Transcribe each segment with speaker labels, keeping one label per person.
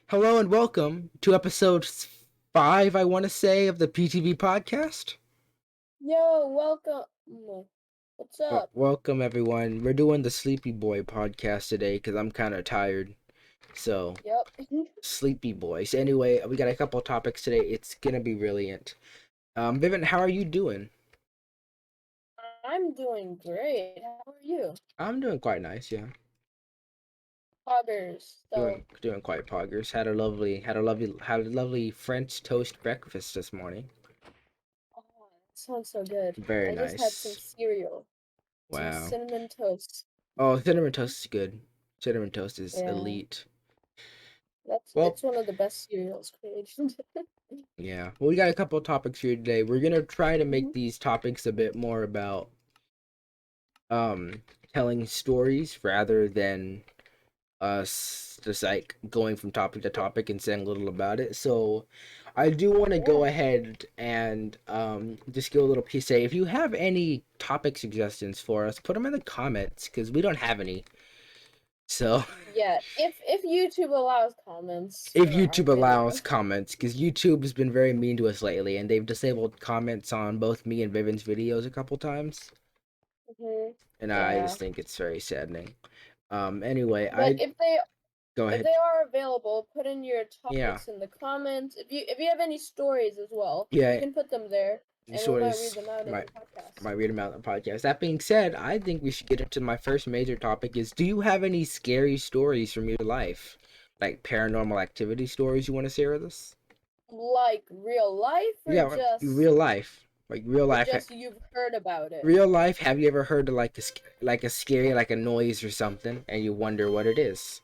Speaker 1: Hello and welcome to episode 5, I want to say, of the PTV Podcast.
Speaker 2: Yo, welcome. What's up?
Speaker 1: Welcome, everyone. We're doing the Sleepy Boy podcast today because I'm kind of tired. So,
Speaker 2: Yep.
Speaker 1: Sleepy Boys. Anyway, we got a couple topics today. It's going to be brilliant. Vivent, how are you doing?
Speaker 2: I'm doing great. How are you?
Speaker 1: I'm doing quite nice, yeah.
Speaker 2: Poggers. So,
Speaker 1: Doing quite poggers. Had a lovely French toast breakfast this morning.
Speaker 2: oh, that sounds so good.
Speaker 1: Very
Speaker 2: I just had some
Speaker 1: nice.
Speaker 2: cereal, some
Speaker 1: Wow.
Speaker 2: cinnamon toast.
Speaker 1: Oh, cinnamon toast is good. Cinnamon toast is
Speaker 2: Yeah,
Speaker 1: elite. Well,
Speaker 2: it's one of the best cereals created.
Speaker 1: yeah. Well, we got a couple of topics here today. We're gonna try to make
Speaker 2: Mhm.
Speaker 1: these topics a bit more about um telling stories rather than us just like going from topic to topic and saying a little about it. So I do want to
Speaker 2: Yeah,
Speaker 1: go ahead and just give a little PSA. If you have any topic suggestions for us, put them in the comments because we don't have any. So
Speaker 2: yeah. If YouTube allows comments
Speaker 1: if
Speaker 2: for our
Speaker 1: YouTube allows
Speaker 2: video.
Speaker 1: comments, because YouTube has been very mean to us lately, and they've disabled comments on both me and Vivint's videos a couple times, and I
Speaker 2: Yeah,
Speaker 1: just think it's very saddening. Anyway,
Speaker 2: but
Speaker 1: I go
Speaker 2: if
Speaker 1: ahead.
Speaker 2: they are available, put in your
Speaker 1: Yeah,
Speaker 2: topics in the comments. If you have any stories as well, you
Speaker 1: yeah.
Speaker 2: can put them there, and we
Speaker 1: Sort
Speaker 2: might
Speaker 1: of
Speaker 2: read them out in the
Speaker 1: might
Speaker 2: podcast.
Speaker 1: might read them out in the podcast. That being said, I think we should get into my first major topic. Is do you have any scary stories from your life, like paranormal activity stories you want to share with us?
Speaker 2: Like real life,
Speaker 1: Yeah, real life, like real
Speaker 2: or
Speaker 1: life.
Speaker 2: just you've heard about it.
Speaker 1: Real life, have you ever heard of like a scary like a noise or something and you wonder what it is?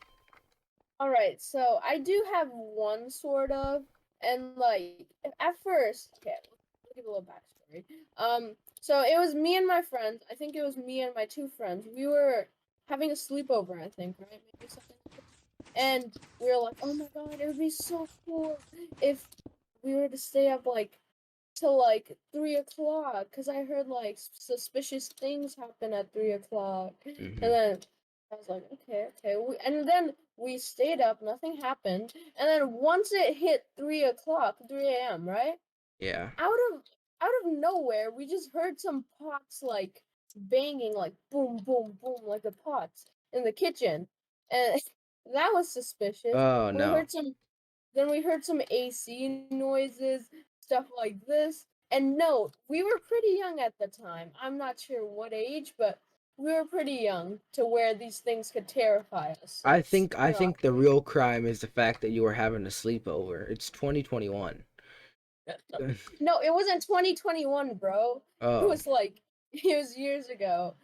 Speaker 2: All right, so I do have one sort of, and like at first, okay, let's give a little backstory. So it was me and my friends. I think it was me and my two friends. We were having a sleepover, I think, right? Maybe something like that. And we were like, oh my god, it would be so cool if we were to stay up like till like 3 o'clock, because I heard like suspicious things happen at 3 o'clock. And
Speaker 1: Hmm.
Speaker 2: then I was like, okay, okay. And then we stayed up, nothing happened. And then once it hit 3 o'clock, 3 a.m., right?
Speaker 1: Yeah.
Speaker 2: Out of out of nowhere, we just heard some pots like banging, like boom, boom, boom, like the pots in the kitchen, and that was suspicious.
Speaker 1: Oh
Speaker 2: We
Speaker 1: no.
Speaker 2: heard some then we heard some AC noises, stuff like this. And no, we were pretty young at the time. I'm not sure what age, but we were pretty young to where these things could terrify us. So
Speaker 1: I
Speaker 2: it's
Speaker 1: think I
Speaker 2: not.
Speaker 1: think the real crime is the fact that you were having a sleepover. It's 2021.
Speaker 2: No, it wasn't 2021, bro. It
Speaker 1: Oh,
Speaker 2: was like it was years ago.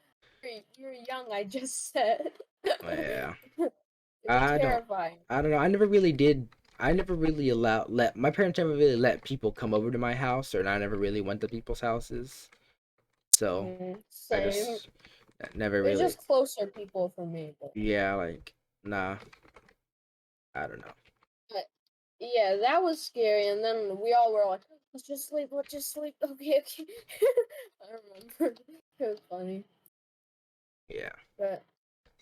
Speaker 2: You're young, I just said.
Speaker 1: yeah.
Speaker 2: It's
Speaker 1: I don't
Speaker 2: terrifying.
Speaker 1: I don't know. I never really let my parents never really let people come over to my house, or I never really went to people's houses. So, I
Speaker 2: Same.
Speaker 1: just never
Speaker 2: It was
Speaker 1: really,
Speaker 2: just closer people for me,
Speaker 1: yeah, like nah, I don't know.
Speaker 2: but yeah, that was scary. And then we all were like, "Let's just sleep. Let's just sleep." Okay, okay. I remember. It was funny.
Speaker 1: Yeah.
Speaker 2: But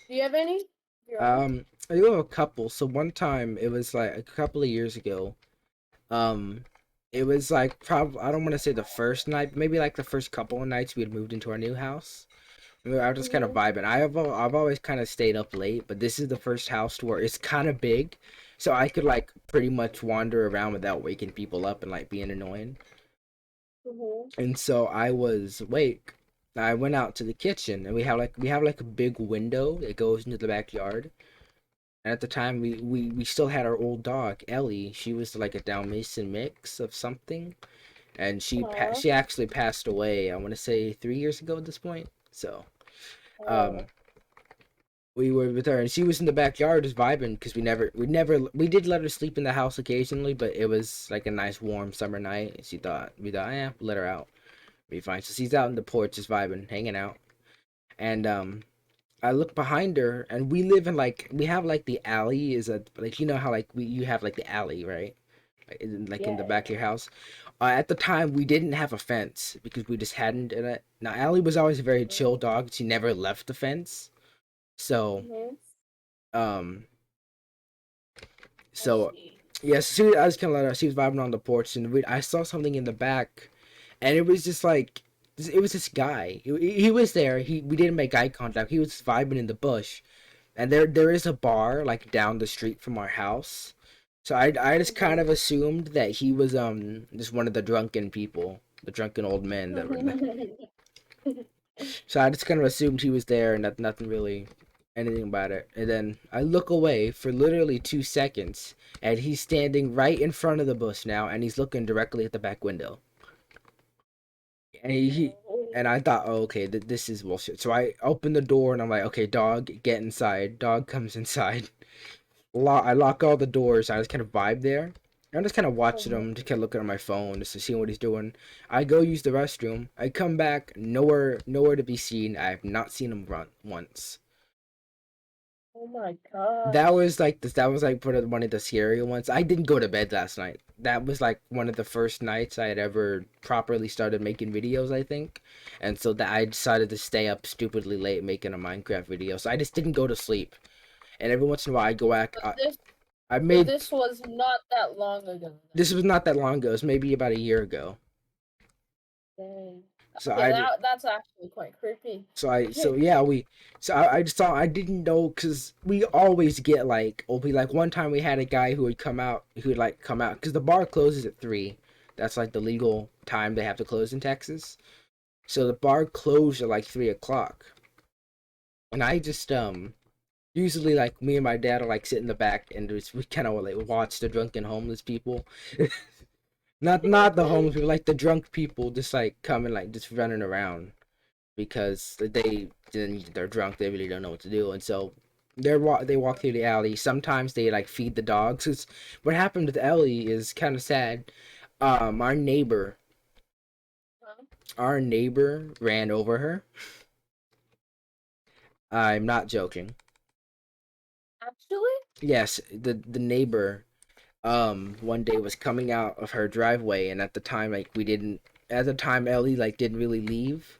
Speaker 2: do you have any? Your own?
Speaker 1: I do have a couple. So one time, it was like a couple of years ago. Um, it was like probably I don't want to say the first night, but maybe like the first couple of nights we had moved into our new house. I was just kind of
Speaker 2: Mhm.
Speaker 1: vibing. I've always kind of stayed up late, but this is the first house where it's kind of big, so I could like pretty much wander around without waking people up and like being annoying.
Speaker 2: Mhm.
Speaker 1: And so I was awake. I went out to the kitchen, and we have like a big window that goes into the backyard. And at the time, we still had our old dog Ellie. She was like a Dalmatian mix of something, and
Speaker 2: Aw.
Speaker 1: she actually passed away. I want to say 3 years ago at this point. So um,
Speaker 2: Oh.
Speaker 1: we were with her, and she was in the backyard just vibing because we did let her sleep in the house occasionally, but it was like a nice warm summer night. And we thought, yeah, let her out, be fine. So she's out in the porch just vibing, hanging out, and I look behind her, and we have like the alley is a like you know how like you have like the alley, right? Like in the
Speaker 2: Yeah,
Speaker 1: back of
Speaker 2: yeah.
Speaker 1: your house. At the time, we didn't have a fence because we just hadn't in it. Now, Allie was always a very chill
Speaker 2: Mhm.
Speaker 1: dog. She never left the fence. So,
Speaker 2: Mhm.
Speaker 1: um,
Speaker 2: I
Speaker 1: So
Speaker 2: see.
Speaker 1: yes, so I was kind of let her. She was vibing on the porch, and I saw something in the back, and it was just like it was this guy. He was there. We didn't make eye contact. He was vibing in the bush, and there is a bar like down the street from our house. So I just kind of assumed that he was just one of the drunken people, the drunken old men that were there.
Speaker 2: Mhm.
Speaker 1: So I just kind of assumed he was there, and nothing really anything about it. And then I look away for literally 2 seconds, and he's standing right in front of the bush now, and he's looking directly at the back window. And he and I thought, oh, okay, this is bullshit. So I open the door, and I'm like, okay, dog, get inside. Dog comes inside. I lock all the doors. I just kind of vibe there. I'm just kind of watching
Speaker 2: Mhm.
Speaker 1: him, just kind of looking at my phone, just to see what he's doing. I go use the restroom. I come back, nowhere to be seen. I have not seen him run once.
Speaker 2: Oh my
Speaker 1: That
Speaker 2: gosh.
Speaker 1: was like that was like one of the scarier ones. I didn't go to bed last night. That was like one of the first nights I had ever properly started making videos, I think. And so that I decided to stay up stupidly late making a Minecraft video. So I just didn't go to sleep. And every once in a while I go back.
Speaker 2: But this,
Speaker 1: I
Speaker 2: so
Speaker 1: made
Speaker 2: this was not that long ago
Speaker 1: this
Speaker 2: then.
Speaker 1: was not that long ago. It was maybe about a year ago.
Speaker 2: Dang.
Speaker 1: So
Speaker 2: Okay,
Speaker 1: I
Speaker 2: that's actually quite creepy.
Speaker 1: so yeah I just thought I didn't know because we always get like one time we had a guy who would like come out because the bar closes at 3. That's like the legal time they have to close in Texas. So the bar closed at like 3 o'clock, and I just usually like me and my dad are like sit in the back and we kind of like watch the drunken homeless people. Not the homeless people, like the drunk people just like coming like just running around because they're drunk, they really don't know what to do, and so they walk through the alley. Sometimes they like feed the dogs. 'Cause what happened with Ellie is kind of sad. Our
Speaker 2: Huh?
Speaker 1: neighbor ran over her. I'm not joking.
Speaker 2: Actually?
Speaker 1: Yes, the neighbor one day was coming out of her driveway, and at the time like we didn't at the time Ellie like didn't really leave,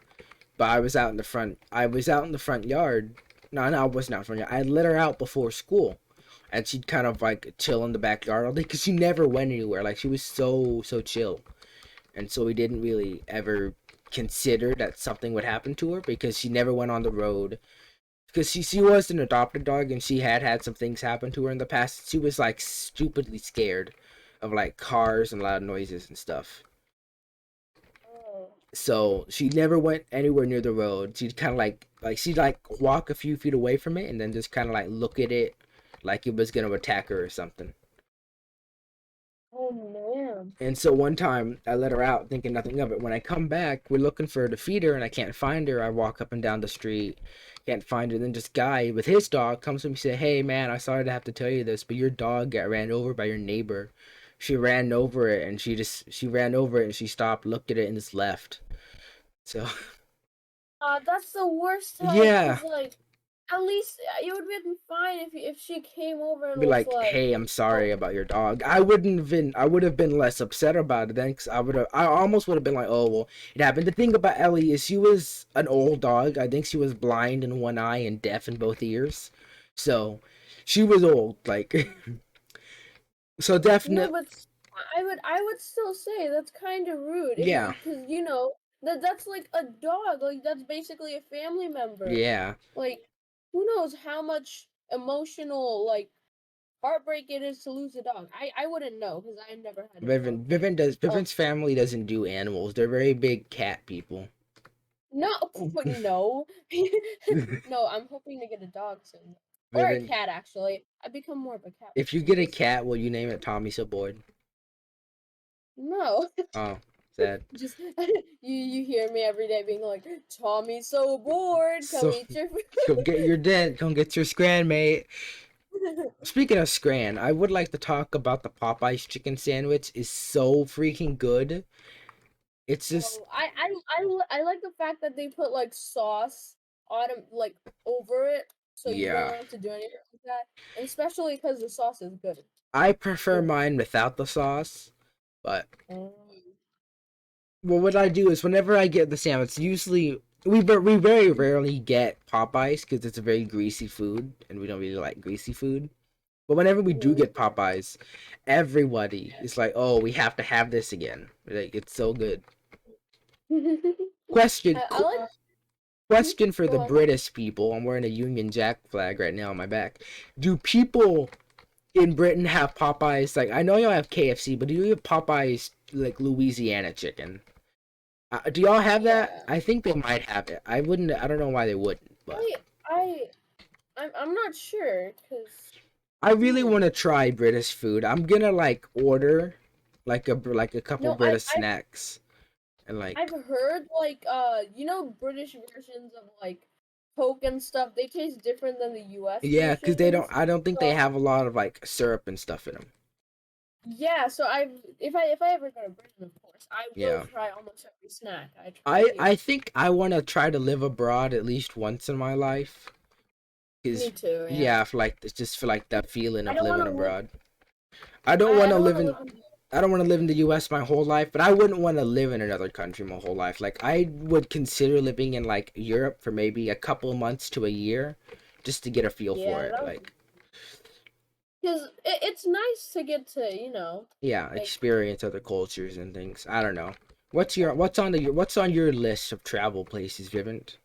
Speaker 1: but I was out in the front yard. No, I wasn't out in the front yard. I let her out before school, and she'd kind of like chill in the backyard all day because she never went anywhere. Like she was so chill, and so we didn't really ever consider that something would happen to her because she never went on the road. Because she was an adopted dog, and she had some things happen to her in the past. She was like stupidly scared of like cars and loud noises and stuff.
Speaker 2: Oh.
Speaker 1: So she never went anywhere near the road. She'd kind of she'd like walk a few feet away from it and then just kind of like look at it like it was gonna attack her or something.
Speaker 2: Oh man.
Speaker 1: And so one time I let her out thinking nothing of it. When I come back, we're looking for her to feed her and I can't find her. I walk up and down the street, can't find her. Then this guy with his dog comes to me and say, "Hey man, I sorry to have to tell you this, but your dog got ran over by your neighbor. She ran over it and she ran over it and she stopped, looked at it and just left." So
Speaker 2: That's the worst type,
Speaker 1: yeah,
Speaker 2: cause like, at least it would have been fine if she came over and
Speaker 1: be
Speaker 2: was
Speaker 1: like,
Speaker 2: like,
Speaker 1: "Hey, I'm sorry
Speaker 2: oh,
Speaker 1: about your dog." I would have been less upset about it then, because I almost would have been like, "Oh well, it happened." The thing about Ellie is she was an old dog. I think she was blind in one eye and deaf in both ears, so she was old. Like, so
Speaker 2: no,
Speaker 1: definitely,
Speaker 2: but I would still say that's kind of rude if
Speaker 1: yeah,
Speaker 2: because that's like a dog, like that's basically a family member.
Speaker 1: yeah.
Speaker 2: Like, who knows how much emotional like heartbreak it is to lose a dog. I wouldn't know because I never had a dog, but um
Speaker 1: Vivent's family doesn't do animals. They're very big cat people.
Speaker 2: no, but no. No, I'm hoping to get a dog soon. Or a
Speaker 1: Vivent,
Speaker 2: cat actually. I've become more of a cat
Speaker 1: if you
Speaker 2: person
Speaker 1: get a
Speaker 2: recently.
Speaker 1: cat, will you name it TommySoBored?
Speaker 2: No.
Speaker 1: Oh, sad.
Speaker 2: Just you hear me every day being like, Tommy's so bored, come
Speaker 1: So
Speaker 2: eat your
Speaker 1: come get your scran, mate.
Speaker 2: food.
Speaker 1: Speaking of scran, I would like to talk about the Popeyes chicken sandwich. Is so freaking good. It's just
Speaker 2: Oh, I like the fact that they put like sauce like over it, so you
Speaker 1: yeah.
Speaker 2: don't have to do anything like that. And especially because the sauce is good.
Speaker 1: I prefer
Speaker 2: Oh.
Speaker 1: mine without the sauce, but
Speaker 2: Mm.
Speaker 1: well, what I do is whenever I get the sandwich, usually we very rarely get Popeyes because it's a very greasy food, and we don't really like greasy food. But whenever we do
Speaker 2: Mhm.
Speaker 1: get Popeyes, everybody is like, "Oh, we have to have this again." Like it's so good. Question,
Speaker 2: I like. Mhm.
Speaker 1: question for
Speaker 2: Go
Speaker 1: the
Speaker 2: on.
Speaker 1: British people. I'm wearing a Union Jack flag right now on my back. Do people in Britain have Popeyes? Like I know y'all have KFC, but do you have Popeyes like Louisiana chicken? Do y'all have that?
Speaker 2: Yeah.
Speaker 1: I think they might have it. I wouldn't. I don't know why they wouldn't, but
Speaker 2: I I I'm not sure because.
Speaker 1: I really want to try British food. I'm gonna like order like a couple
Speaker 2: No,
Speaker 1: British snacks and
Speaker 2: I've
Speaker 1: like
Speaker 2: heard like British versions of like Coke and stuff. They taste different than the U.S.
Speaker 1: yeah, because they don't.
Speaker 2: versions.
Speaker 1: I don't think they
Speaker 2: So
Speaker 1: have a lot of like syrup and stuff in them.
Speaker 2: yeah, so if I ever go to Britain, of course, I will
Speaker 1: Yeah.
Speaker 2: try almost every snack I try
Speaker 1: I
Speaker 2: here.
Speaker 1: think I want to try to live abroad at least once in my life.
Speaker 2: Me
Speaker 1: Cause
Speaker 2: too. Yeah.
Speaker 1: yeah, for like it's just for like that feeling
Speaker 2: I
Speaker 1: of
Speaker 2: don't want
Speaker 1: living
Speaker 2: to live.
Speaker 1: abroad. I don't want
Speaker 2: I
Speaker 1: to
Speaker 2: don't want
Speaker 1: live
Speaker 2: to
Speaker 1: in.
Speaker 2: live in.
Speaker 1: I don't want to live in the U.S. my whole life, but I wouldn't want to live in another country my whole life. Like I would consider living in like Europe for maybe a couple months to a year, just to get a feel for
Speaker 2: Yeah,
Speaker 1: it. Like
Speaker 2: because it's nice to get to
Speaker 1: yeah,
Speaker 2: like
Speaker 1: experience other cultures and things. I don't know. What's on your list of travel places, Vivent?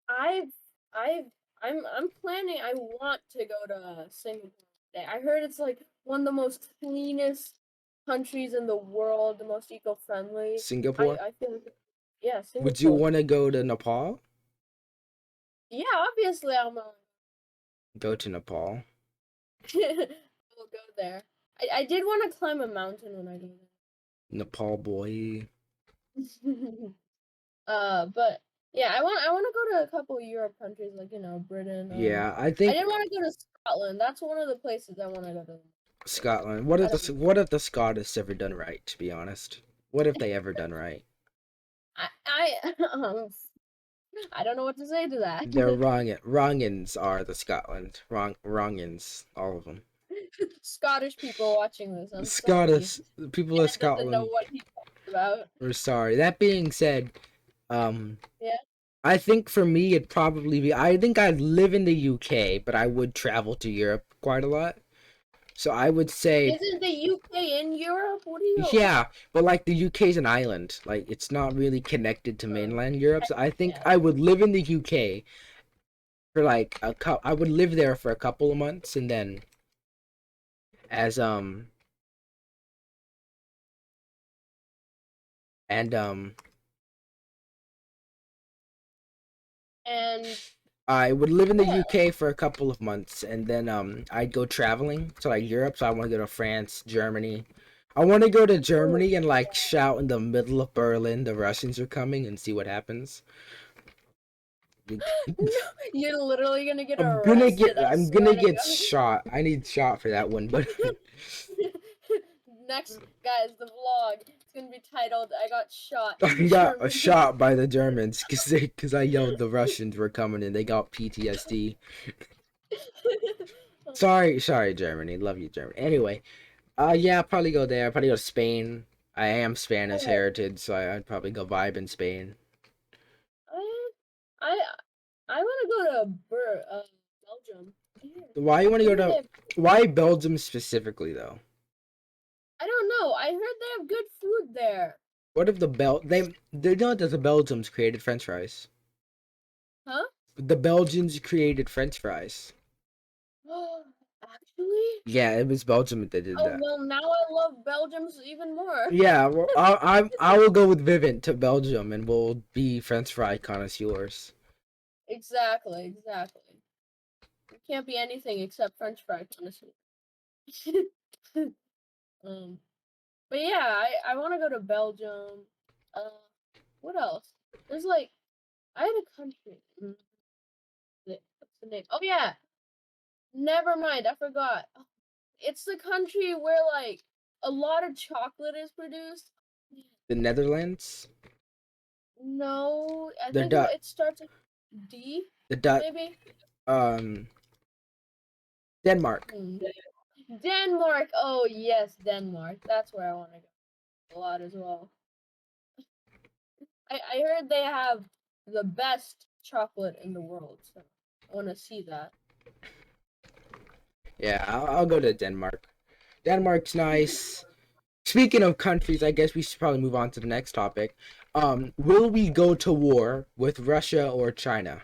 Speaker 2: I've I've I'm planning. I want to go to Singapore today. I heard it's like one of the most cleanest countries in the world, the most eco-friendly. I
Speaker 1: Singapore?
Speaker 2: I feel like yeah,
Speaker 1: Would you
Speaker 2: Singapore.
Speaker 1: want to go to Nepal?
Speaker 2: Yeah, obviously
Speaker 1: Go to Nepal.
Speaker 2: I'll go there. I did want to climb a mountain when I go
Speaker 1: Nepal boy.
Speaker 2: there. But yeah, I want to go to a couple Europe countries like Britain.
Speaker 1: Yeah, I
Speaker 2: I
Speaker 1: think
Speaker 2: did want to go to Scotland. That's one of the places I want to go to.
Speaker 1: Scotland.
Speaker 2: I don't know.
Speaker 1: What have the Scottish ever done right? To be honest, what have they ever done right?
Speaker 2: I I don't know what to say to that.
Speaker 1: They're wrongins are the Scotland wrongins, all of them.
Speaker 2: Scottish people watching this, I'm sorry.
Speaker 1: Scottish people of
Speaker 2: Ken doesn't know
Speaker 1: Scotland
Speaker 2: what he's talking about.
Speaker 1: are sorry. That being said, um,
Speaker 2: Yeah.
Speaker 1: I think for me it'd probably be. I think I'd live in the UK, but I would travel to Europe quite a lot. So I would say,
Speaker 2: Isn't the UK in Europe? What are you?
Speaker 1: yeah, but like the UK's an island, like it's not really connected to mainland Europe. So I think
Speaker 2: Yeah.
Speaker 1: I would live in the UK for like I would live there for a couple of months, and then as and
Speaker 2: And
Speaker 1: I would live in the
Speaker 2: yeah.
Speaker 1: UK for a couple of months, and then I'd go traveling to like Europe. So I want to go to France, Germany. I want to go to
Speaker 2: Oh,
Speaker 1: Germany and like shout in the middle of Berlin, "The Russians are coming," and see what happens.
Speaker 2: no, you're literally gonna get arrested. I
Speaker 1: I'm
Speaker 2: swear
Speaker 1: gonna
Speaker 2: to
Speaker 1: get
Speaker 2: God.
Speaker 1: shot. I need shot for that one, but
Speaker 2: Next, guys, the vlog. It's gonna be titled "I got shot
Speaker 1: I
Speaker 2: in
Speaker 1: got a
Speaker 2: Germany."
Speaker 1: shot by the Germans because I yelled the Russians were coming and they got PTSD. Sorry, Germany. Love you, Germany. Anyway, yeah, I'll probably go there. I'll probably go to Spain. I am Spanish
Speaker 2: Okay.
Speaker 1: heritage, so I'd probably go vibe in Spain.
Speaker 2: I I I want to go to Belgium. Yeah.
Speaker 1: Why you want
Speaker 2: I
Speaker 1: to go
Speaker 2: heard they
Speaker 1: to?
Speaker 2: have,
Speaker 1: Why Belgium specifically though?
Speaker 2: I don't know. I heard they have good food there.
Speaker 1: What if they know that the Belgians created French fries?
Speaker 2: Huh?
Speaker 1: The Belgians created French fries.
Speaker 2: Actually?
Speaker 1: Yeah, it was Belgium that did
Speaker 2: Oh
Speaker 1: that.
Speaker 2: well, now I love Belgium's even more.
Speaker 1: Yeah, well, I will go with Vivint to Belgium, and we'll be French fry connoisseurs.
Speaker 2: Exactly, exactly. It can't be anything except French fries, honestly. um, but yeah, I want to go to Belgium. Uh, what else? There's like I had a country. What's the name? Oh yeah, never mind. I forgot. It's the country where like a lot of chocolate is produced.
Speaker 1: The Netherlands,
Speaker 2: No, I
Speaker 1: the
Speaker 2: think
Speaker 1: dot,
Speaker 2: it starts with D,
Speaker 1: the dot,
Speaker 2: maybe.
Speaker 1: um, Denmark.
Speaker 2: Hmm. Denmark. Oh yes, Denmark. That's where I want to go a lot as well. I heard they have the best chocolate in the world, so I want to see that.
Speaker 1: Yeah, I'll go to Denmark. Denmark's nice. Speaking of countries, I guess we should probably move on to the next topic. Will we go to war with Russia or China?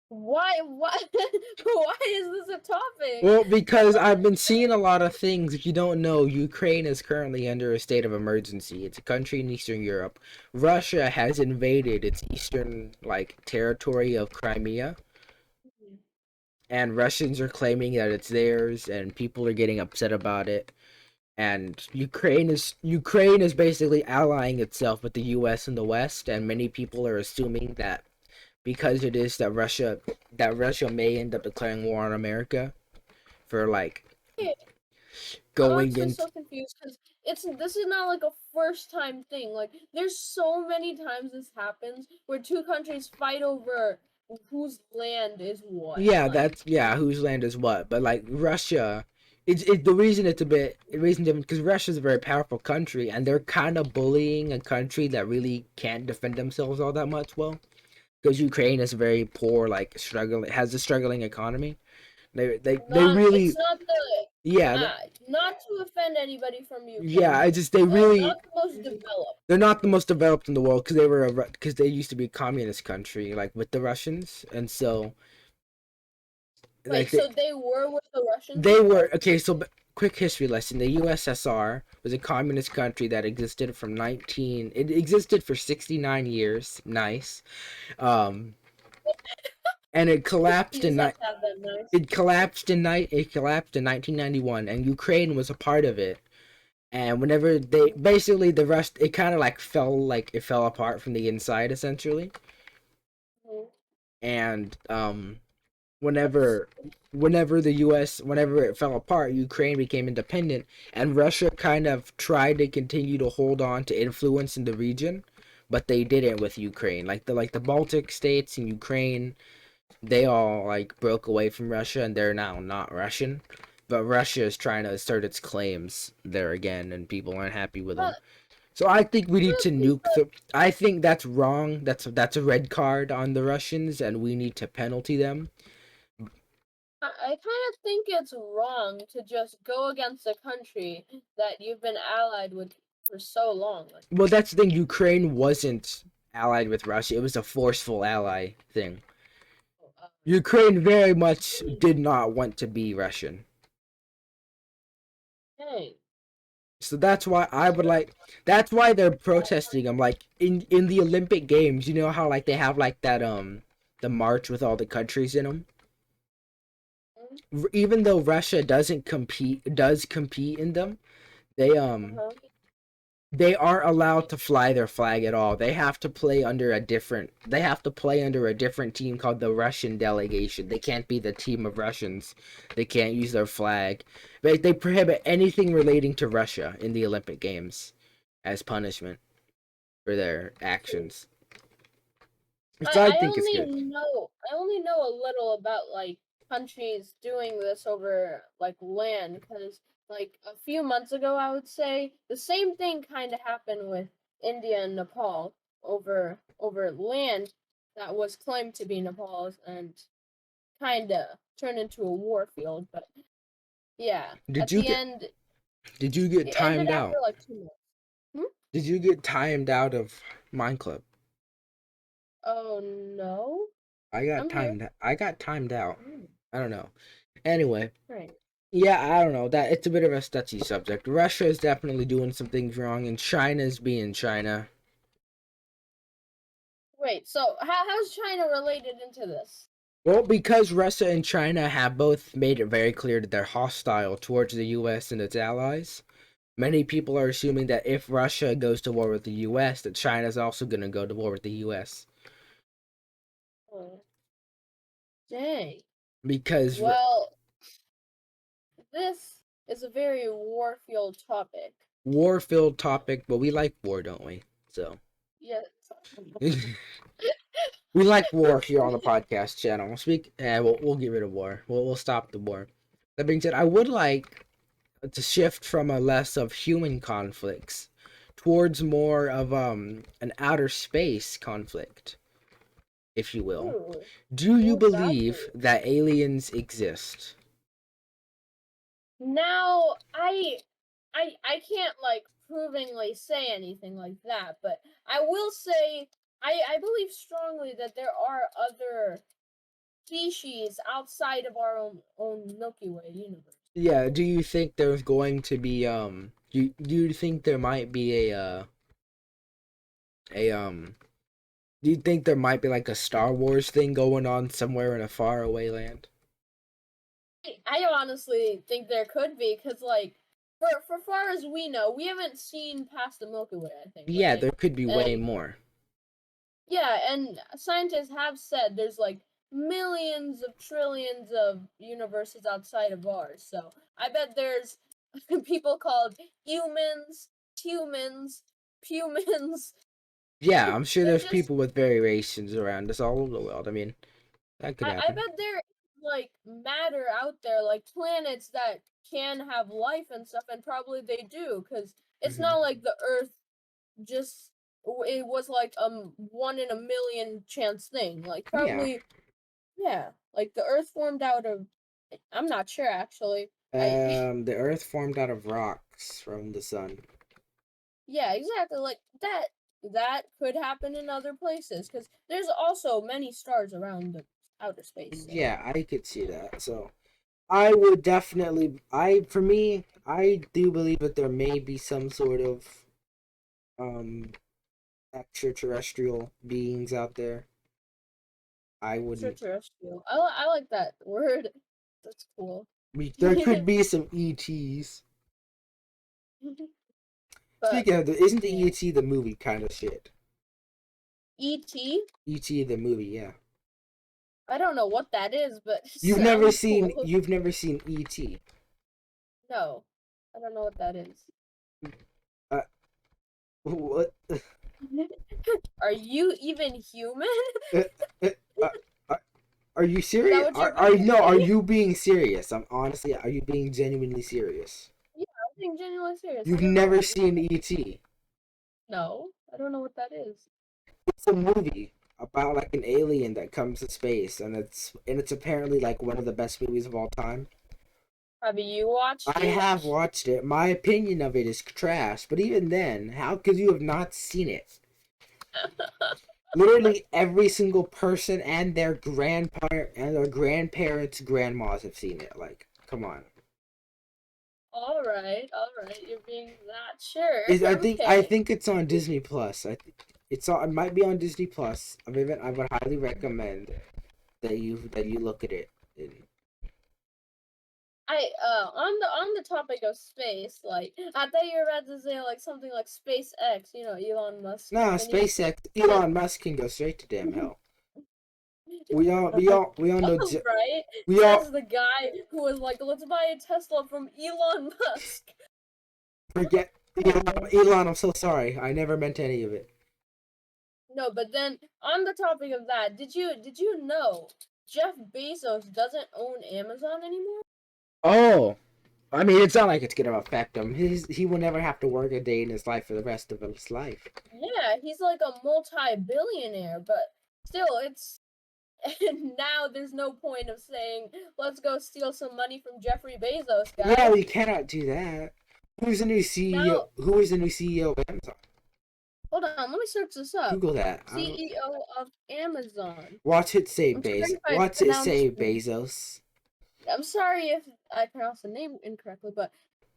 Speaker 2: Why? Why? Why is this a topic?
Speaker 1: Well, because I've been seeing a lot of things. If you don't know, Ukraine is currently under a state of emergency. It's a country in Eastern Europe. Russia has invaded its eastern territory of Crimea, and Russians are claiming that it's theirs, and people are getting upset about it. And Ukraine is basically allying itself with the U.S. and the West, and many people are assuming that because it is that Russia may end up declaring war on America for
Speaker 2: Yeah, I'm
Speaker 1: going
Speaker 2: actually
Speaker 1: in.
Speaker 2: so confused because this is not like a first time thing. Like there's so many times this happens where two countries fight over whose land is what.
Speaker 1: Yeah,
Speaker 2: Like
Speaker 1: whose land is what, but Russia. The reason it's a bit the reason different because Russia's a very powerful country and they're kind of bullying a country that really can't defend themselves all that much well because Ukraine is a very poor has a struggling economy. They
Speaker 2: not
Speaker 1: really
Speaker 2: it's not the
Speaker 1: yeah
Speaker 2: not to offend anybody from
Speaker 1: yeah
Speaker 2: Ukraine,
Speaker 1: I
Speaker 2: but
Speaker 1: just they really
Speaker 2: not the most developed.
Speaker 1: they're not the most developed in the world because they used to be a communist country with the Russians and so
Speaker 2: Wait,
Speaker 1: like
Speaker 2: so they were with the Russians
Speaker 1: they
Speaker 2: before?
Speaker 1: were okay. So quick history lesson: the USSR was a communist country that existed from 19. It existed for 69 years. Nice. Um, and it
Speaker 2: You
Speaker 1: collapsed
Speaker 2: just have to have that nice.
Speaker 1: it collapsed in 1991, and Ukraine was a part of it. And whenever they basically the rest, it kind of it fell apart from the inside essentially.
Speaker 2: Mhm.
Speaker 1: And
Speaker 2: That's
Speaker 1: whenever whenever it fell apart, Ukraine became independent, and Russia kind of tried to continue to hold on to influence in the region, but they didn't with Ukraine. The Baltic states and Ukraine, they all broke away from Russia and they're now not Russian. But Russia is trying to assert its claims there again, and people aren't happy with them.
Speaker 2: but
Speaker 1: So I think we need to
Speaker 2: honestly,
Speaker 1: nuke the. I think that's wrong. That's a red card on the Russians, and we need to penalty them.
Speaker 2: I kind of think it's wrong to just go against a country that you've been allied with for so long. Like,
Speaker 1: Well, that's the thing. Ukraine wasn't allied with Russia. It was a forceful ally thing.
Speaker 2: uh,
Speaker 1: Ukraine very much did not want to be Russian.
Speaker 2: hey,
Speaker 1: So that's why I would like. That's why they're protesting. I'm in the Olympic Games. You know how they have that the march with all the countries in them. Even though Russia does compete in them, they
Speaker 2: uh-huh.
Speaker 1: they aren't allowed to fly their flag at all. They have to play under a different team called the Russian delegation. They can't be the team of Russians. They can't use their flag. They prohibit anything relating to Russia in the Olympic Games as punishment for their actions. Which I think is good.
Speaker 2: I only know a little about like countries doing this over like land because like a few months ago I would say the same thing kind of happened with India and Nepal over land that was claimed to be Nepal's and kind of turned into a war field, but yeah,
Speaker 1: Did
Speaker 2: at
Speaker 1: you
Speaker 2: the
Speaker 1: get
Speaker 2: end
Speaker 1: did you get
Speaker 2: it ended
Speaker 1: timed
Speaker 2: after
Speaker 1: out?
Speaker 2: like 2 months. Hmm?
Speaker 1: Did you get timed out of Mind Club?
Speaker 2: Oh no, I'm here.
Speaker 1: I got timed out.
Speaker 2: Mm,
Speaker 1: I don't know. Anyway,
Speaker 2: right.
Speaker 1: yeah, I don't know. That it's a bit of a touchy subject. Russia is definitely doing some things wrong, and China's being China.
Speaker 2: Wait, so how's China related into this?
Speaker 1: Well, because Russia and China have both made it very clear that they're hostile towards the U.S. and its allies. Many people are assuming that if Russia goes to war with the U.S., that China's also going to go to war with the U.S.
Speaker 2: Oh, dang.
Speaker 1: Because
Speaker 2: Well, this is a very war-filled topic.
Speaker 1: war-filled topic, but we like war, don't we? So
Speaker 2: Yes.
Speaker 1: we like war here on the podcast channel. We'll get rid of war. We'll stop the war. That being said, I would like to shift from a less of human conflicts towards more of an outer space conflict. if you will.
Speaker 2: Ooh,
Speaker 1: Do you
Speaker 2: exactly.
Speaker 1: believe that aliens exist?
Speaker 2: Now, I can't like provingly say anything like that, but I will say I believe strongly that there are other species outside of our own Milky Way universe.
Speaker 1: Yeah, do you think there's going to be do you think there might be a do you think there might be like a Star Wars thing going on somewhere in a faraway land?
Speaker 2: I honestly think there could be, because like for far as we know, we haven't seen past the Milky Way, I think,
Speaker 1: Yeah,
Speaker 2: right?
Speaker 1: there could be way
Speaker 2: And
Speaker 1: more.
Speaker 2: yeah, and scientists have said there's like millions of trillions of universes outside of ours. So I bet there's people called humans, humans.
Speaker 1: Yeah, I'm sure
Speaker 2: They're
Speaker 1: there's
Speaker 2: just
Speaker 1: people with variations around us all over the world. I mean, that could
Speaker 2: I
Speaker 1: happen.
Speaker 2: bet there is like matter out there, like planets that can have life and stuff, and probably they do, because it's
Speaker 1: Hmm.
Speaker 2: not like the Earth just it was like 1 in a million chance thing. Like
Speaker 1: Yeah.
Speaker 2: probably yeah, like the Earth formed out of. I'm not sure actually. I
Speaker 1: The Earth formed out of rocks from the sun.
Speaker 2: yeah, exactly like that. That could happen in other places because there's also many stars around the outer space. So
Speaker 1: Yeah, I could see that. So I would definitely, for me, I do believe that there may be some sort of um extraterrestrial beings out there. I wouldn't.
Speaker 2: extraterrestrial. I like that word. That's cool.
Speaker 1: There could be some ETs.
Speaker 2: But
Speaker 1: Speaking of, isn't the
Speaker 2: yeah,
Speaker 1: ET the movie kind of shit?
Speaker 2: ET.
Speaker 1: ET the movie, yeah.
Speaker 2: I don't know what that is, but it
Speaker 1: You've never
Speaker 2: sounds
Speaker 1: seen
Speaker 2: cool.
Speaker 1: you've never seen ET.
Speaker 2: No, I don't know what that is.
Speaker 1: Uh, what?
Speaker 2: Are you even human?
Speaker 1: Uh, uh, uh, uh, are you
Speaker 2: Is that
Speaker 1: serious?
Speaker 2: what you're
Speaker 1: Are
Speaker 2: about to
Speaker 1: no? Are
Speaker 2: say?
Speaker 1: you being serious? I'm honestly. Are you being genuinely serious?
Speaker 2: Yeah, I'm being genuinely serious. I
Speaker 1: You've
Speaker 2: don't know.
Speaker 1: never seen ET.
Speaker 2: No, I don't know what that is.
Speaker 1: It's a movie about like an alien that comes to space, and it's apparently like one of the best movies of all time.
Speaker 2: Have you watched
Speaker 1: I
Speaker 2: it?
Speaker 1: have watched it. My opinion of it is trash, but even then, how could you have not seen it? Literally every single person and their grandparents, grandmas have seen it. Like, come on.
Speaker 2: All right. You're being that sure.
Speaker 1: I
Speaker 2: Okay.
Speaker 1: think it's on Disney Plus. It might be on Disney Plus. I would highly recommend that you look at it.
Speaker 2: On the topic of space, like I thought you were about to say like something like SpaceX, Elon Musk
Speaker 1: Nah,
Speaker 2: company.
Speaker 1: SpaceX. Elon Musk can go straight to damn hell. We all know
Speaker 2: Right?
Speaker 1: we all
Speaker 2: Says the guy who was like, let's buy a Tesla from Elon Musk.
Speaker 1: forget
Speaker 2: Oh.
Speaker 1: Elon. I'm so sorry. I never meant any of it.
Speaker 2: No, but then on the topic of that, did you know Jeff Bezos doesn't own Amazon anymore?
Speaker 1: Oh, I mean, it's not like it's gonna affect him. He will never have to work a day in his life for the rest of his life.
Speaker 2: Yeah, he's like a multi-billionaire, but still, it's and now there's no point of saying let's go steal some money from Jeffrey Bezos,
Speaker 1: Yeah,
Speaker 2: guys.
Speaker 1: we cannot do that. Who's the new CEO?
Speaker 2: Now,
Speaker 1: Who is the new CEO of Amazon?
Speaker 2: hold on, let me search this up.
Speaker 1: Google that.
Speaker 2: CEO of Amazon.
Speaker 1: Watch it say
Speaker 2: I'm sorry
Speaker 1: Bezos.
Speaker 2: if I
Speaker 1: Watch it
Speaker 2: pronounced.
Speaker 1: say Bezos.
Speaker 2: I'm sorry if I pronounced the name incorrectly, but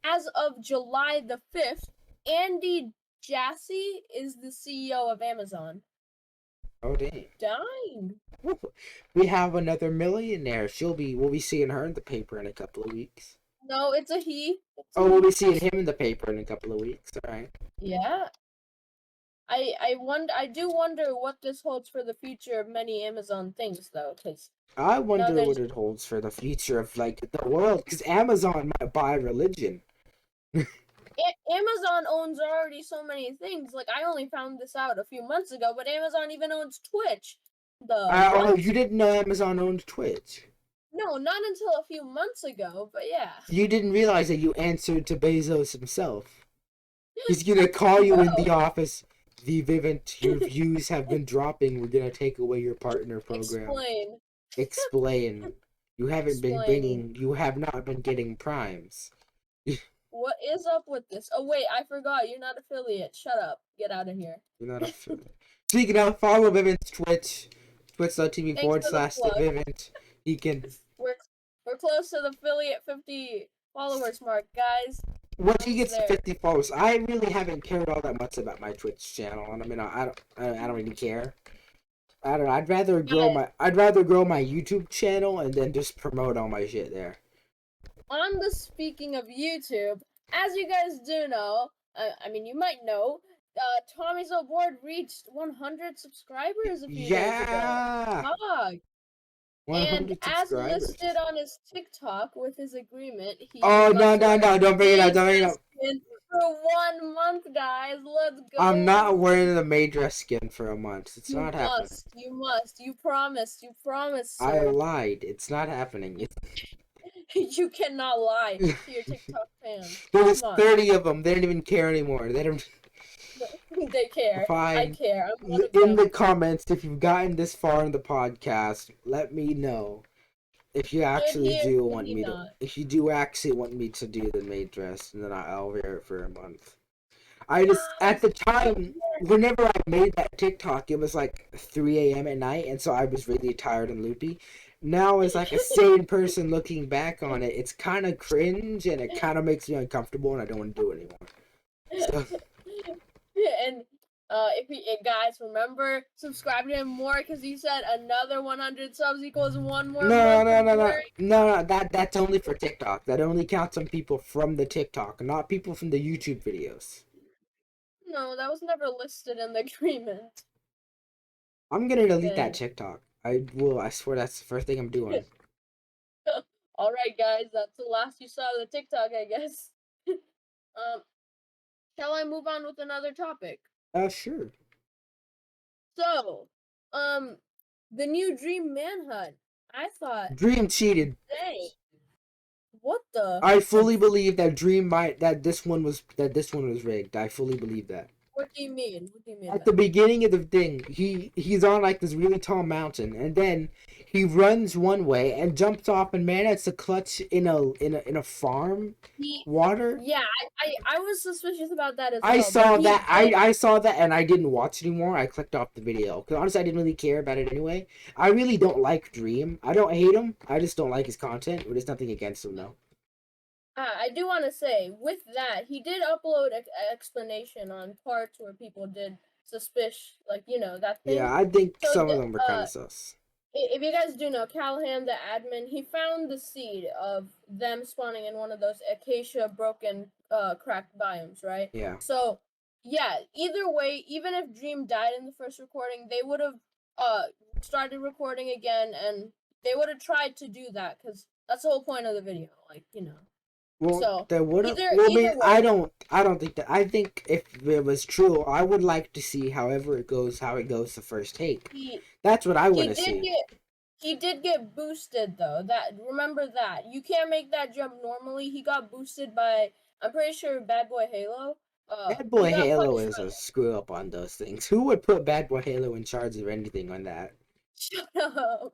Speaker 2: as of July the 5th, Andy Jassy is the CEO of Amazon.
Speaker 1: Oh dang.
Speaker 2: Dang.
Speaker 1: We have another millionaire. We'll be seeing her in the paper in a couple of weeks.
Speaker 2: No, it's a he. It's a
Speaker 1: Oh, we'll
Speaker 2: he.
Speaker 1: be seeing him in the paper in a couple of weeks. All right.
Speaker 2: Yeah. I do wonder what this holds for the future of many Amazon things though, because
Speaker 1: I wonder what
Speaker 2: there's
Speaker 1: it holds for the future of like the world, because Amazon might buy religion.
Speaker 2: Amazon owns already so many things. Like I only found this out a few months ago, but Amazon even owns Twitch. The
Speaker 1: Oh,
Speaker 2: what?
Speaker 1: you didn't know Amazon owned Twitch.
Speaker 2: No, not until a few months ago, but yeah.
Speaker 1: You didn't realize that you answered to Bezos himself. He's gonna call you in the
Speaker 2: No.
Speaker 1: office. The Vivent, your views have been dropping. We're gonna take away your partner program.
Speaker 2: Explain.
Speaker 1: Explain. You haven't been
Speaker 2: Explain.
Speaker 1: bringing. You have not been getting primes.
Speaker 2: What is up with this? Oh wait, I forgot. You're not affiliate. Shut up. Get out of here.
Speaker 1: You're not a. Speaking of, follow Vivent's Twitch, twitch.tv
Speaker 2: Thanks
Speaker 1: forward
Speaker 2: for the
Speaker 1: slash
Speaker 2: plug.
Speaker 1: TheVivent. He can.
Speaker 2: We're close to the affiliate 50 followers mark, guys.
Speaker 1: Once he gets
Speaker 2: There.
Speaker 1: 50 followers, I really haven't cared all that much about my Twitch channel, and I mean, I don't really care. I don't know. I'd rather grow my YouTube channel and then just promote all my shit there.
Speaker 2: On the speaking of YouTube, as you guys do know, I mean, you might know, TommySoBored reached 100 subscribers a few days ago. Fuck. And
Speaker 1: 100
Speaker 2: as
Speaker 1: subscribers.
Speaker 2: listed on his TikTok with his agreement, he
Speaker 1: Oh,
Speaker 2: got
Speaker 1: no, don't bring it up, don't bring it up.
Speaker 2: for 1 month, guys. Let's go.
Speaker 1: I'm not wearing the maid dress skin for a month. It's not happening.
Speaker 2: You must. You promised. You promised,
Speaker 1: I
Speaker 2: sir.
Speaker 1: lied. It's not happening.
Speaker 2: You cannot lie to your TikTok fans.
Speaker 1: There was 30 of them. They don't even care anymore. They don't.
Speaker 2: They care.
Speaker 1: Fine.
Speaker 2: I care. I'm one of
Speaker 1: In
Speaker 2: them.
Speaker 1: the comments, if you've gotten this far in the podcast, let me know if you actually do want me to. If you do actually want me to do the maid dress, and then I'll wear it for a month. I just at the time, whenever I made that TikTok, it was like 3 a.m. at night, and so I was really tired and loopy. Now, as like a sane person looking back on it, it's kind of cringe and it kind of makes me uncomfortable, and I don't want to do it anymore. So.
Speaker 2: And if you guys remember, subscribe to him more because he said another 100 subs equals one more.
Speaker 1: No. That's only for TikTok. That only counts on people from the TikTok, not people from the YouTube videos.
Speaker 2: No, that was never listed in the agreement.
Speaker 1: I'm gonna delete that TikTok. I will. I swear that's the first thing I'm doing.
Speaker 2: All right, guys, that's the last you saw of the TikTok, I guess. Shall I move on with another topic?
Speaker 1: Sure.
Speaker 2: So, the new Dream Manhunt. I thought
Speaker 1: Dream cheated.
Speaker 2: Dang. What the?
Speaker 1: I fully believe that this one was rigged. I fully believe that.
Speaker 2: What do you mean?
Speaker 1: At the beginning of the thing, he's on like this really tall mountain, and then he runs one way and jumps off and manages to clutch in a farm water.
Speaker 2: Yeah, I was suspicious about that as well.
Speaker 1: I saw that. I saw that, and I didn't watch anymore. I clicked off the video because honestly, I didn't really care about it anyway. I really don't like Dream. I don't hate him. I just don't like his content. But there's nothing against him though.
Speaker 2: I do want to say, with that, he did upload an explanation on parts where people did suspicious, like, that thing.
Speaker 1: Yeah, I think some of them were kind of sus.
Speaker 2: If you guys do know, Callahan, the admin, he found the seed of them spawning in one of those acacia broken, cracked biomes, right?
Speaker 1: Yeah.
Speaker 2: So, yeah, either way, even if Dream died in the first recording, they would have, started recording again, and they would have tried to do that, because that's the whole point of the video, like,
Speaker 1: Well,
Speaker 2: so,
Speaker 1: there would have. Well, I mean, I don't think that. I think if it was true, I would like to see how it goes the first take. That's what I want to see.
Speaker 2: He did get boosted though. Remember that you can't make that jump normally. He got boosted by, I'm pretty sure, Bad Boy Halo.
Speaker 1: Bad Boy Halo is a screw up on those things. Who would put Bad Boy Halo in charge of anything on that?
Speaker 2: Shut up.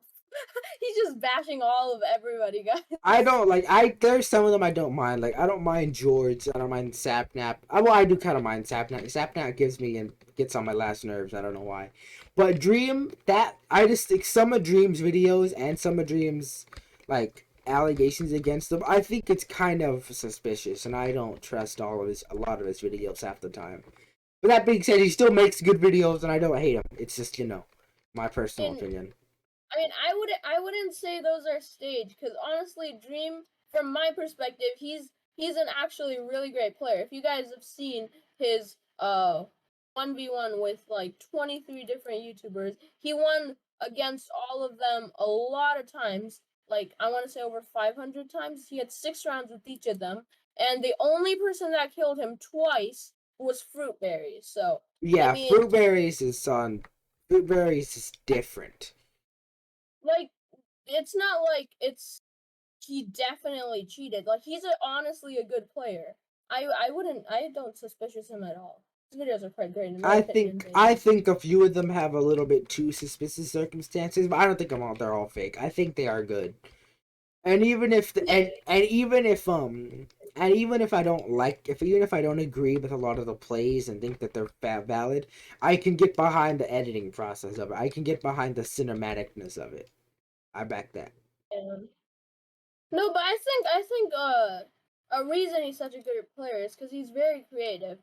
Speaker 2: He's just bashing all of everybody, guys.
Speaker 1: I don't like. There's some of them I don't mind. Like I don't mind George. I don't mind Sapnap. I do kind of mind Sapnap. Sapnap gets on my last nerves. I don't know why. But Dream, I just think some of Dream's videos and some of Dream's like allegations against him, I think it's kind of suspicious, and I don't trust a lot of his videos half the time. But that being said, he still makes good videos, and I don't hate him. It's just my personal opinion.
Speaker 2: I mean, I wouldn't say those are staged, because honestly, Dream, from my perspective, he's an actually really great player. If you guys have seen his 1v1 with like 23 different YouTubers, he won against all of them a lot of times. Like, I want to say over 500 times. He had 6 rounds with each of them, and the only person that killed him twice was Fruitberries. So
Speaker 1: yeah, I mean, Fruitberries is different.
Speaker 2: Like, it's not like he definitely cheated. Like, he's honestly a good player. I don't suspicious him at all. videos are quite great in my opinion.
Speaker 1: I think a few of them have a little bit too suspicious circumstances, but I don't think they're all fake. I think they are good. And even if even if I don't like even if I don't agree with a lot of the plays and think that they're valid, I can get behind the editing process of it. I can get behind the cinematicness of it. I back that.
Speaker 2: Yeah. No, but I think a reason he's such a good player is because he's very creative.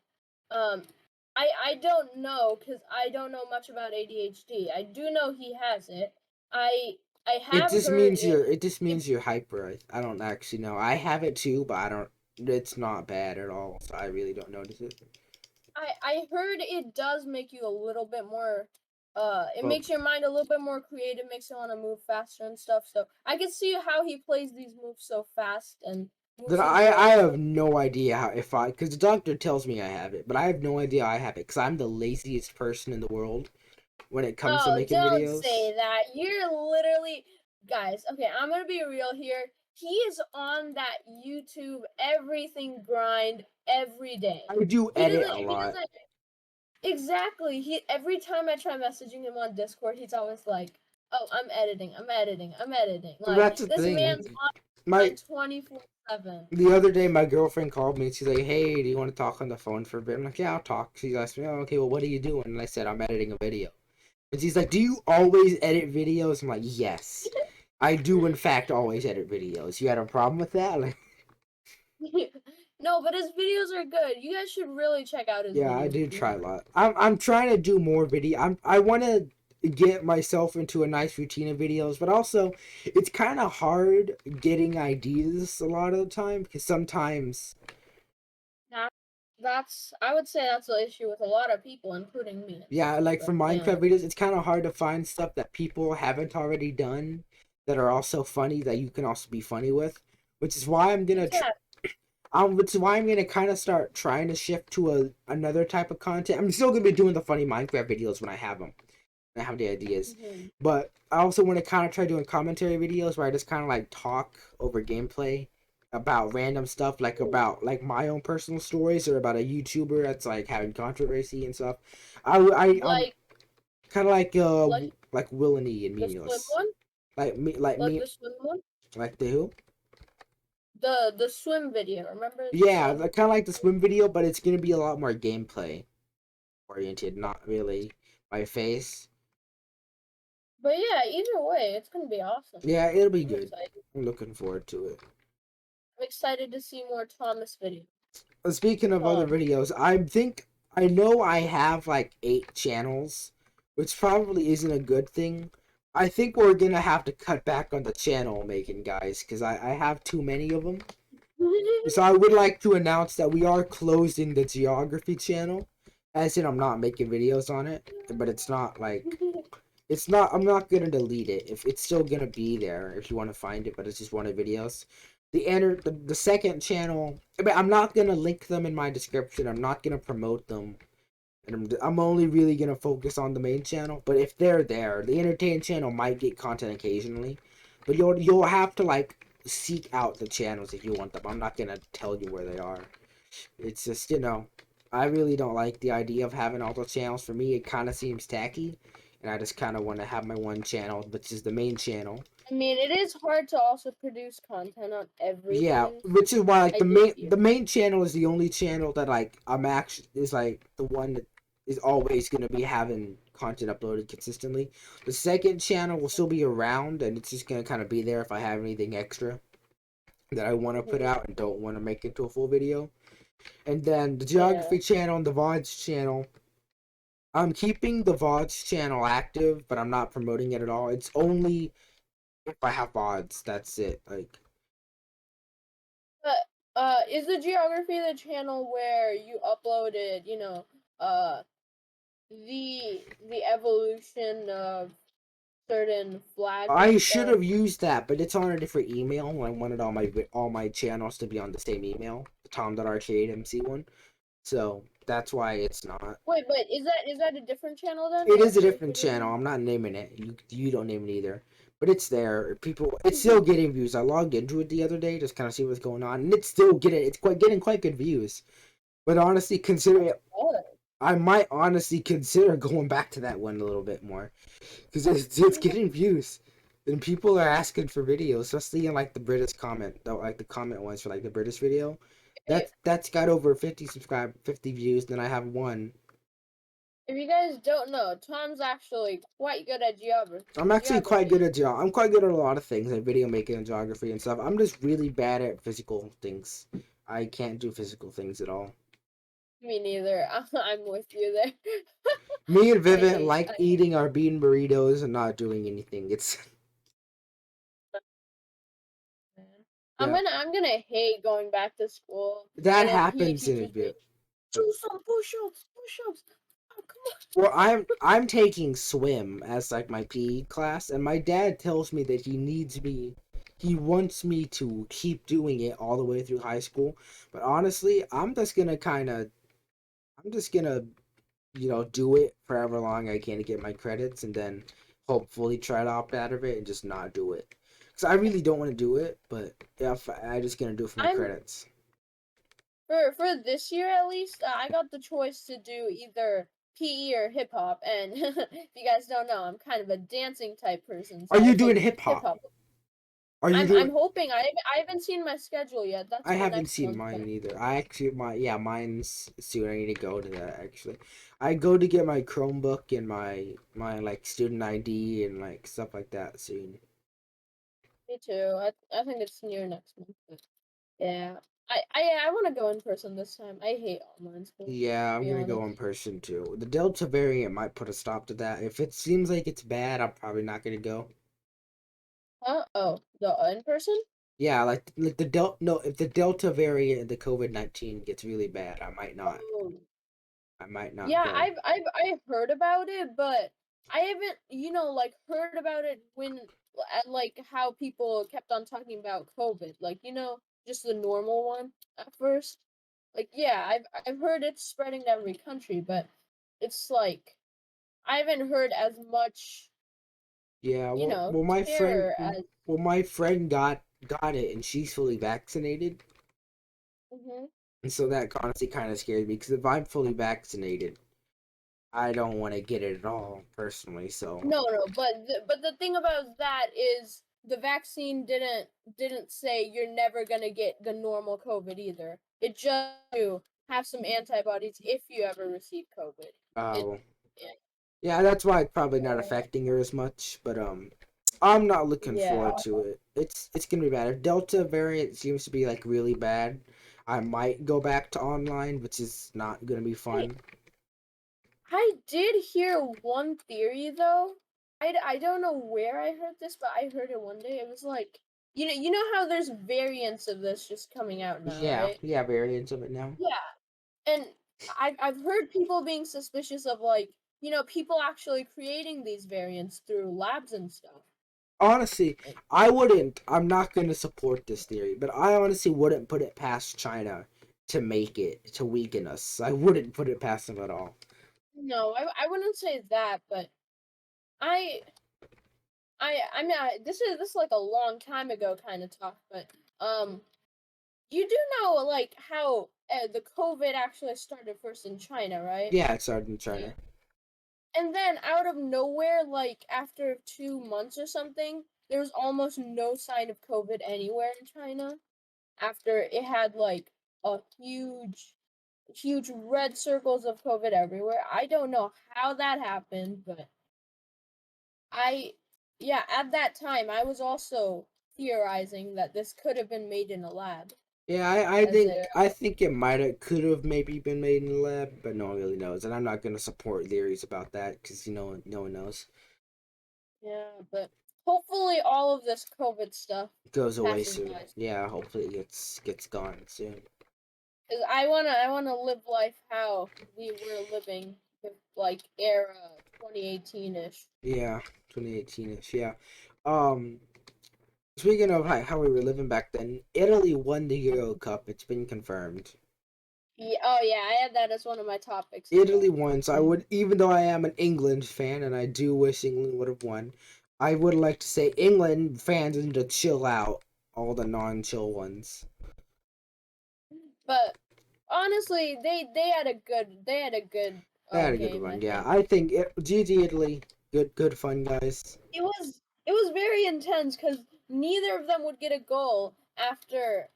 Speaker 2: Um, I don't know because I don't know much about ADHD. I do know he has it. I I have heard it.
Speaker 1: It just means you're hyper. I don't actually know. I have it too, but I don't. It's not bad at all, so I really don't notice it.
Speaker 2: I heard it does make you a little bit more. It
Speaker 1: Well,
Speaker 2: makes your mind a little bit more creative. Makes you want to move faster and stuff. So I can see how he plays these moves so fast and
Speaker 1: then
Speaker 2: moves his
Speaker 1: I
Speaker 2: way
Speaker 1: have
Speaker 2: so.
Speaker 1: no idea how if I because the doctor tells me I have it, but I have no idea I have it because I'm the laziest person in the world when it comes to
Speaker 2: Oh,
Speaker 1: making
Speaker 2: don't
Speaker 1: videos.
Speaker 2: say that. You're literally, guys. Okay, I'm gonna be real here. He is on that YouTube everything grind every day.
Speaker 1: I do
Speaker 2: He
Speaker 1: edit
Speaker 2: doesn't.
Speaker 1: a
Speaker 2: He
Speaker 1: lot.
Speaker 2: doesn't. Exactly. He every time I try messaging him on Discord, he's always like, "Oh, I'm editing. I'm editing. I'm editing."
Speaker 1: Well,
Speaker 2: Like
Speaker 1: that's the
Speaker 2: this man's
Speaker 1: thing. My
Speaker 2: online 24/7.
Speaker 1: the other day, my girlfriend called me and she's like, "Hey, do you want to talk on the phone for a bit?" I'm like, "Yeah, I'll talk." She asked me, "Oh, okay, well, what are you doing?" And I said, "I'm editing a video." And she's like, "Do you always edit videos?" I'm like, "Yes, I do. In fact, always edit videos." You had a problem with that? Like,
Speaker 2: No, but his videos are good. You guys should really check out his
Speaker 1: yeah, I
Speaker 2: videos
Speaker 1: do
Speaker 2: if you
Speaker 1: try a
Speaker 2: haven't.
Speaker 1: lot. I'm trying to do more video. I want to get myself into a nice routine of videos, but also it's kind of hard getting ideas a lot of the time because sometimes
Speaker 2: That, that's I would say that's the issue with a lot of people, including me at
Speaker 1: yeah,
Speaker 2: times.
Speaker 1: like for
Speaker 2: But yeah,
Speaker 1: Minecraft videos, it's kind of hard to find stuff that people haven't already done that are also funny that you can also be funny with, which is why I'm gonna
Speaker 2: exactly.
Speaker 1: which is why I'm gonna kind of start trying to shift to another type of content. I'm still gonna be doing the funny Minecraft videos when I have them. I have the ideas,
Speaker 2: Hmm.
Speaker 1: but I also want to kind of try doing commentary videos where I just kind of like talk over gameplay about random stuff, like about like my own personal stories or about a YouTuber that's like having controversy and stuff. I'm
Speaker 2: Like
Speaker 1: kind of
Speaker 2: like
Speaker 1: like Willany and
Speaker 2: the swim
Speaker 1: Meaningless,
Speaker 2: one,
Speaker 1: like
Speaker 2: like
Speaker 1: me
Speaker 2: the swim one,
Speaker 1: like the who?
Speaker 2: the swim video. Remember you
Speaker 1: Yeah,
Speaker 2: said?
Speaker 1: kind of like the swim video, but it's gonna be a lot more gameplay oriented, not really my face.
Speaker 2: But yeah, either way, it's gonna be awesome.
Speaker 1: Yeah, it'll be
Speaker 2: I'm
Speaker 1: good.
Speaker 2: excited.
Speaker 1: I'm looking forward to it.
Speaker 2: I'm excited to see more Thomas videos.
Speaker 1: Speaking of other
Speaker 2: Tom.
Speaker 1: videos, I know I have like 8 channels, which probably isn't a good thing. I think we're gonna have to cut back on the channel making, guys, because I have too many of them. So I would like to announce that we are closing the geography channel. As in, I'm not making videos on it, but it's not like it's not. I'm not gonna delete it. If it's still gonna be there, if you want to find it, but it's just one of the videos. The second channel. I mean, I'm not gonna link them in my description. I'm not gonna promote them, and I'm only really gonna focus on the main channel. But if they're there, the entertain channel might get content occasionally, but you'll have to like seek out the channels if you want them. I'm not gonna tell you where they are. It's just I really don't like the idea of having all the channels. For me, it kind of seems tacky, and I just kind of want to have my one channel, which is the main channel.
Speaker 2: I mean, it is hard to also produce content on
Speaker 1: Yeah,
Speaker 2: everything.
Speaker 1: which is why like
Speaker 2: I do hear.
Speaker 1: the main channel is the only channel that like I'm actually is like the one that is always gonna be having content uploaded consistently. The second channel will still be around, and it's just gonna kind of be there if I have anything extra that I want to put
Speaker 2: Mhm.
Speaker 1: out and don't want to make into a full video. And then the
Speaker 2: Yeah.
Speaker 1: geography channel and the VODs channel. I'm keeping the VODs channel active, but I'm not promoting it at all. It's only if I have VODs. That's it. Like,
Speaker 2: But is the geography the channel where you uploaded, uh, the evolution of certain flags
Speaker 1: I
Speaker 2: and
Speaker 1: should
Speaker 2: stuff?
Speaker 1: have used that, but it's on a different email. I wanted all my channels to be on the same email, the Tom.Arcade MC one. So that's why it's not.
Speaker 2: Wait, but is that a different channel then?
Speaker 1: It
Speaker 2: Like
Speaker 1: is a
Speaker 2: the
Speaker 1: different channel.
Speaker 2: TheVivent?
Speaker 1: I'm not naming it. You don't name it either. But it's there. It's still getting views. I logged into it the other day, just kind of see what's going on, and it's still getting, it's quite getting quite good views. But honestly, considering
Speaker 2: Oh.
Speaker 1: I might honestly consider going back to that one a little bit more because it's getting views, and people are asking for videos, especially in like the British comment, though, like the comment ones for like the British video. That's got over 50 views. Then I have one.
Speaker 2: If you guys don't know, Tom's actually quite good at
Speaker 1: I'm actually quite good
Speaker 2: geography.
Speaker 1: at I'm quite good at a lot of things, like video making and geography and stuff. I'm just really bad at physical things. I can't do physical things at all.
Speaker 2: Me neither. I'm with you there.
Speaker 1: Me and Vivent
Speaker 2: I
Speaker 1: like
Speaker 2: hate
Speaker 1: eating our bean burritos and not doing anything. It's
Speaker 2: man.
Speaker 1: yeah,
Speaker 2: I'm gonna hate going back to school
Speaker 1: that
Speaker 2: and then PE
Speaker 1: happens in a
Speaker 2: teachers be,
Speaker 1: bit.
Speaker 2: do some push-ups, push-ups. Oh, come
Speaker 1: Well, I'm taking swim as like my PE class, and my dad tells me that he wants me to keep doing it all the way through high school. But honestly, I'm just gonna do it for however long I can to get my credits, and then hopefully try to opt out of it and just not do it. Because I really don't want to do it, but if I just gonna do it for my
Speaker 2: I'm
Speaker 1: credits.
Speaker 2: for this year at least. I got the choice to do either PE or hip hop, and if you guys don't know, I'm kind of a dancing type person,
Speaker 1: Are
Speaker 2: so I
Speaker 1: you doing
Speaker 2: think
Speaker 1: hip
Speaker 2: hip
Speaker 1: hop?
Speaker 2: hop.
Speaker 1: Are you
Speaker 2: I'm
Speaker 1: doing?
Speaker 2: hoping. I haven't seen my schedule yet. That's
Speaker 1: I
Speaker 2: for
Speaker 1: haven't
Speaker 2: next
Speaker 1: seen
Speaker 2: month,
Speaker 1: mine
Speaker 2: but
Speaker 1: either. I actually mine's soon. I need to go to that actually. I go to get my Chromebook and my like student ID and like stuff like that soon.
Speaker 2: me too. I think it's near next month, but yeah. I want to go in person this time. I hate online school,
Speaker 1: Yeah,
Speaker 2: to
Speaker 1: I'm
Speaker 2: be
Speaker 1: gonna go in
Speaker 2: honest.
Speaker 1: person too. The Delta variant might put a stop to that. If it seems like it's bad, I'm probably not gonna go.
Speaker 2: Huh? Oh, the in person?
Speaker 1: Yeah, like the Delta. No, if the Delta variant, the COVID-19 gets really bad, I might not.
Speaker 2: Oh,
Speaker 1: I might not
Speaker 2: yeah.
Speaker 1: go.
Speaker 2: I've heard about it, but I haven't, like heard about it when, like how people kept on talking about COVID, like just the normal one at first. Like, yeah, I've heard it's spreading to every country, but it's like I haven't heard as much,
Speaker 1: Yeah, well, my friend,
Speaker 2: terror as.
Speaker 1: my friend got it, and she's fully vaccinated,
Speaker 2: Hmm.
Speaker 1: and so that honestly kind of scares me because if I'm fully vaccinated, I don't want to get it at all personally. So,
Speaker 2: No, no, but the thing about that is the vaccine didn't say you're never gonna get the normal COVID either. It just to have some antibodies if you ever receive COVID. It,
Speaker 1: uh,
Speaker 2: yeah,
Speaker 1: yeah, that's why it's probably not
Speaker 2: uh,
Speaker 1: affecting her as much. But I'm not looking
Speaker 2: yeah.
Speaker 1: forward to it. It's gonna be bad. If Delta variant seems to be like really bad, I might go back to online, which is not gonna be
Speaker 2: I
Speaker 1: fun.
Speaker 2: I did hear one theory though. I don't know where I heard this, but I heard it one day. It was like you know how there's variants of this just coming out now,
Speaker 1: Yeah,
Speaker 2: right?
Speaker 1: yeah, variants of it now.
Speaker 2: Yeah. And I've heard people being suspicious of like, people actually creating these variants through labs and stuff.
Speaker 1: Honestly,
Speaker 2: And
Speaker 1: I'm not going to support this theory, but I honestly wouldn't put it past China to weaken us. I wouldn't put it past them at all.
Speaker 2: no, I wouldn't say that, but I I mean this is like a long time ago kind of talk, but um you do know like how the COVID actually started first in China, right?
Speaker 1: Yeah, it started in China.
Speaker 2: And then out of nowhere, like after 2 months or something, there was almost no sign of COVID anywhere in China. After it had like a huge red circles of COVID everywhere. I don't know how that happened, but I yeah, at that time I was also theorizing that this could have been made in a lab
Speaker 1: Yeah,
Speaker 2: as a
Speaker 1: I think it might have could have maybe been made in the lab, but no one really knows, and I'm not going to support theories about that because no one knows.
Speaker 2: yeah, but hopefully all of this COVID stuff
Speaker 1: It goes away
Speaker 2: passes
Speaker 1: soon.
Speaker 2: by.
Speaker 1: Yeah, hopefully it gets gone soon.
Speaker 2: Cause I wanna live life how we were living with like era 2018 ish.
Speaker 1: Yeah, 2018ish. Yeah. Um, Speaking of how we were living back then, Italy won the Euro Cup. It's been confirmed.
Speaker 2: Yeah, oh yeah, I had that as one of my topics as
Speaker 1: Italy
Speaker 2: well.
Speaker 1: won, so I would, even though I am an England fan and I do wish England would have won, I would like to say England fans need to chill out. All the non-chill ones.
Speaker 2: But honestly, they had a good
Speaker 1: They had a good
Speaker 2: game. I
Speaker 1: one. Yeah,
Speaker 2: think
Speaker 1: I think GG Italy. Good fun, guys.
Speaker 2: it was very intense because neither of them would get a goal after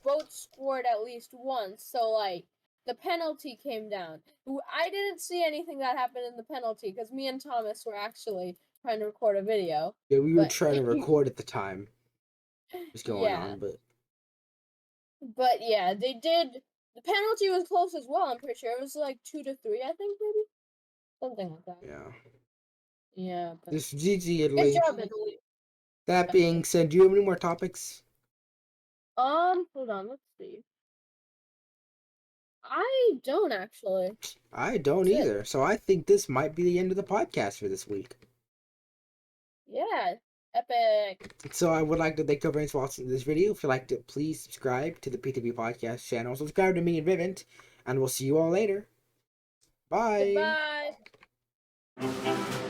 Speaker 2: both scored at least once. So like the penalty came down. I didn't see anything that happened in the penalty because me and Thomas were actually trying to record a video.
Speaker 1: Yeah, we were
Speaker 2: But
Speaker 1: trying to record at the time. What's going
Speaker 2: yeah,
Speaker 1: on, but
Speaker 2: but yeah, they did. The penalty was close as well. I'm pretty sure it was like 2-3. I think maybe something like that.
Speaker 1: yeah.
Speaker 2: Yeah, but
Speaker 1: This GG
Speaker 2: good
Speaker 1: Italy.
Speaker 2: job, Italy.
Speaker 1: That being said, do you have any more topics?
Speaker 2: Hold on, let's see. I don't actually.
Speaker 1: I don't
Speaker 2: That's it.
Speaker 1: either. So I think this might be the end of the podcast for this week.
Speaker 2: Yeah, epic.
Speaker 1: So I would like to thank everyone for watching this video. If you liked it, please subscribe to the PTV Podcast channel. Subscribe to me and Vivent, and we'll see you all later. Bye.
Speaker 2: Goodbye.